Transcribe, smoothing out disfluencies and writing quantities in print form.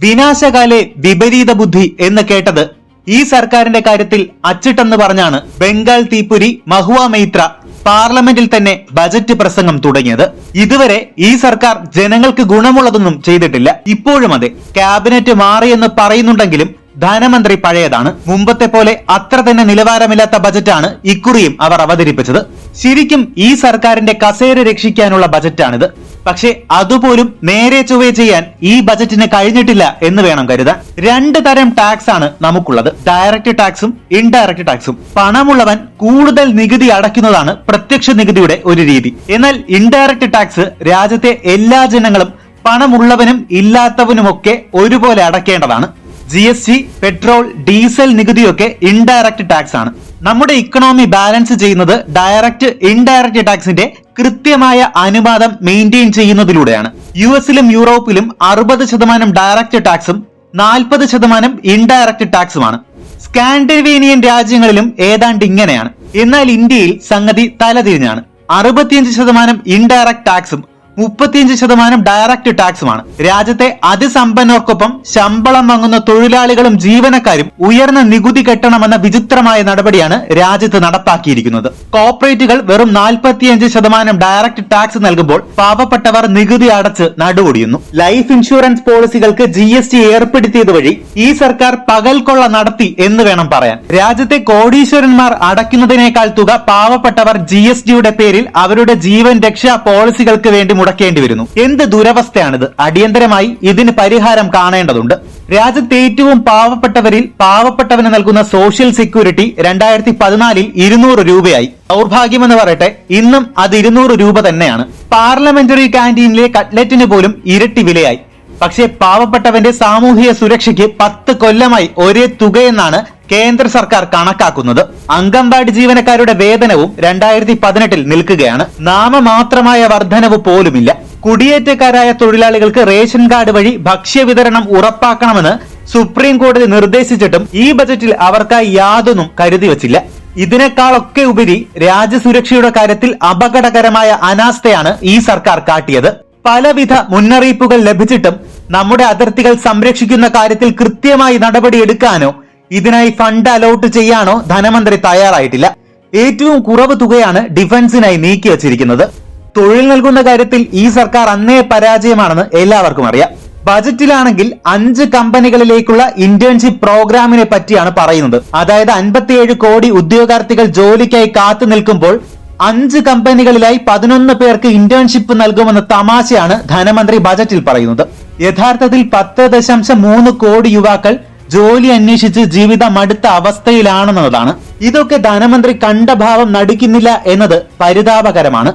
വിനാശകാലെ വിപരീത ബുദ്ധി എന്ന് കേട്ടത് ഈ സർക്കാരിന്റെ കാര്യത്തിൽ അച്ചിട്ടെന്ന് പറഞ്ഞാണ് ബംഗാൾ തീപ്പൊരി മഹുവ മൈത്ര പാർലമെന്റിൽ തന്നെ ബജറ്റ് പ്രസംഗം തുടങ്ങിയത്. ഇതുവരെ ഈ സർക്കാർ ജനങ്ങൾക്ക് ഗുണമുള്ളതൊന്നും ചെയ്തിട്ടില്ല. ഇപ്പോഴും അതെ, ക്യാബിനറ്റ് മാറിയെന്ന് പറയുന്നുണ്ടെങ്കിലും ധനമന്ത്രി പഴയതാണ്. മുമ്പത്തെ പോലെ അത്ര തന്നെ നിലവാരമില്ലാത്ത ബജറ്റാണ് ഇക്കുറിയും അവർ അവതരിപ്പിച്ചത്. ശരിക്കും ഈ സർക്കാരിന്റെ കസേര രക്ഷിക്കാനുള്ള ബജറ്റാണിത്. പക്ഷെ അതുപോലും നേരെ ചൊവ്വേ ചെയ്യാൻ ഈ ബജറ്റിന് കഴിഞ്ഞിട്ടില്ല എന്ന് വേണം കരുതാൻ. രണ്ട് തരം ടാക്സ് ആണ് നമുക്കുള്ളത്, ഡയറക്റ്റ് ടാക്സും ഇൻഡയറക്റ്റ് ടാക്സും. പണമുള്ളവൻ കൂടുതൽ നികുതി അടയ്ക്കുന്നതാണ് പ്രത്യക്ഷ നികുതിയുടെ ഒരു രീതി. എന്നാൽ ഇൻഡയറക്റ്റ് ടാക്സ് രാജ്യത്തെ എല്ലാ ജനങ്ങളും പണമുള്ളവനും ഇല്ലാത്തവനുമൊക്കെ ഒരുപോലെ അടയ്ക്കേണ്ടതാണ്. GST, പെട്രോൾ, ഡീസൽ നികുതിയൊക്കെ ഇൻഡയറക്റ്റ് ടാക്സ് ആണ്. നമ്മുടെ ഇക്കണോമി ബാലൻസ് ചെയ്യുന്നത് ഡയറക്റ്റ് ഇൻഡയറക്റ്റ് ടാക്സിന്റെ കൃത്യമായ അനുപാതം മെയിൻറ്റെയിൻ ചെയ്യുന്നതിലൂടെയാണ്. US-ലും യൂറോപ്പിലും 60% ഡയറക്റ്റ് ടാക്സും 40% ഇൻഡയറക്റ്റ് ടാക്സുമാണ്. സ്കാൻഡിനേവിയൻ രാജ്യങ്ങളിലും ഏതാണ്ട് ഇങ്ങനെയാണ്. എന്നാൽ ഇന്ത്യയിൽ സംഗതി തലതിരിഞ്ഞാണ്. 65% ഇൻഡയറക്റ്റ് ടാക്സും 35% ഡയറക്റ്റ് ടാക്സുമാണ്. രാജ്യത്തെ അതിസമ്പന്നർക്കൊപ്പം ശമ്പളം വാങ്ങുന്ന തൊഴിലാളികളും ജീവനക്കാരും ഉയർന്ന നികുതി കെട്ടണമെന്ന വിചിത്രമായ നടപടിയാണ് രാജ്യത്ത് നടപ്പാക്കിയിരിക്കുന്നത്. കോർപ്പറേറ്റുകൾ വെറും 45% ഡയറക്റ്റ് ടാക്സ് നൽകുമ്പോൾ പാവപ്പെട്ടവർ നികുതി അടച്ച് നടുവൊടിയുന്നു. ലൈഫ് ഇൻഷുറൻസ് പോളിസികൾക്ക് GST ഏർപ്പെടുത്തിയത് വഴി ഈ സർക്കാർ പകൽക്കൊള്ള നടത്തി എന്ന് വേണം പറയാൻ. രാജ്യത്തെ കോടീശ്വരന്മാർ അടയ്ക്കുന്നതിനേക്കാൾ തുക പാവപ്പെട്ടവർ GSTയുടെ പേരിൽ അവരുടെ ജീവൻ രക്ഷാ പോളിസികൾക്ക് വേണ്ടി മുടക്കേണ്ടി വരുന്നു. എന്ത് ദുരവസ്ഥയാണിത്? അടിയന്തരമായി ഇതിന് പരിഹാരം കാണേണ്ടതുണ്ട്. രാജ്യത്തെ ഏറ്റവും പാവപ്പെട്ടവരിൽ പാവപ്പെട്ടവന് നൽകുന്ന സോഷ്യൽ സെക്യൂരിറ്റി 2014 200 രൂപയായി. ദൗർഭാഗ്യമെന്ന് പറയട്ടെ, ഇന്നും അത് 200 രൂപ തന്നെയാണ്. പാർലമെന്ററി ക്യാന്റീനിലെ കട്ട്ലറ്റിന് പോലും ഇരട്ടി വിലയായി. പക്ഷേ പാവപ്പെട്ടവന്റെ സാമൂഹിക സുരക്ഷയ്ക്ക് 10 കൊല്ലമായി ഒരേ തുകയെന്നാണ് കേന്ദ്ര സർക്കാർ കണക്കാക്കുന്നത്. അംഗൻവാടി ജീവനക്കാരുടെ വേതനവും 2018 നിൽക്കുകയാണ്. നാമമാത്രമായ വർധനവ് പോലുമില്ല. കുടിയേറ്റക്കാരായ തൊഴിലാളികൾക്ക് റേഷൻ കാർഡ് വഴി ഭക്ഷ്യവിതരണം ഉറപ്പാക്കണമെന്ന് സുപ്രീം കോടതി നിർദ്ദേശിച്ചിട്ടും ഈ ബജറ്റിൽ അവർക്കായി യാതൊന്നും കരുതി വച്ചില്ല. ഇതിനേക്കാളൊക്കെ ഉപരി രാജ്യസുരക്ഷയുടെ കാര്യത്തിൽ അപകടകരമായ അനാസ്ഥയാണ് ഈ സർക്കാർ കാട്ടിയത്. പലവിധ മുന്നറിയിപ്പുകൾ ലഭിച്ചിട്ടും നമ്മുടെ അതിർത്തികൾ സംരക്ഷിക്കുന്ന കാര്യത്തിൽ കൃത്യമായി നടപടിയെടുക്കാനോ ഇതിനായി ഫണ്ട് അലോട്ട് ചെയ്യാനോ ധനമന്ത്രി തയ്യാറായിട്ടില്ല. ഏറ്റവും കുറവ് തുകയാണ് ഡിഫൻസിനായി നീക്കി വച്ചിരിക്കുന്നത്. തൊഴിൽ നൽകുന്ന കാര്യത്തിൽ ഈ സർക്കാർ അന്നേ പരാജയമാണെന്ന് എല്ലാവർക്കും അറിയാം. ബജറ്റിലാണെങ്കിൽ 5 കമ്പനികളിലേക്കുള്ള ഇന്റേൺഷിപ്പ് പ്രോഗ്രാമിനെ പറ്റിയാണ് പറയുന്നത്. അതായത് 57 കോടി ഉദ്യോഗാർത്ഥികൾ ജോലിക്കായി കാത്തു നിൽക്കുമ്പോൾ 5 കമ്പനികളിലായി 11 പേർക്ക് ഇന്റേൺഷിപ്പ് നൽകുമെന്ന തമാശയാണ് ധനമന്ത്രി ബജറ്റിൽ പറയുന്നത്. യഥാർത്ഥത്തിൽ 10.3 കോടി യുവാക്കൾ ജോലി അന്വേഷിച്ച് ജീവിതം അടുത്ത അവസ്ഥയിലാണെന്നതാണ്. ഇതൊക്കെ ധനമന്ത്രി കണ്ട ഭാവം നടിക്കുന്നില്ല എന്നത് പരിതാപകരമാണ്.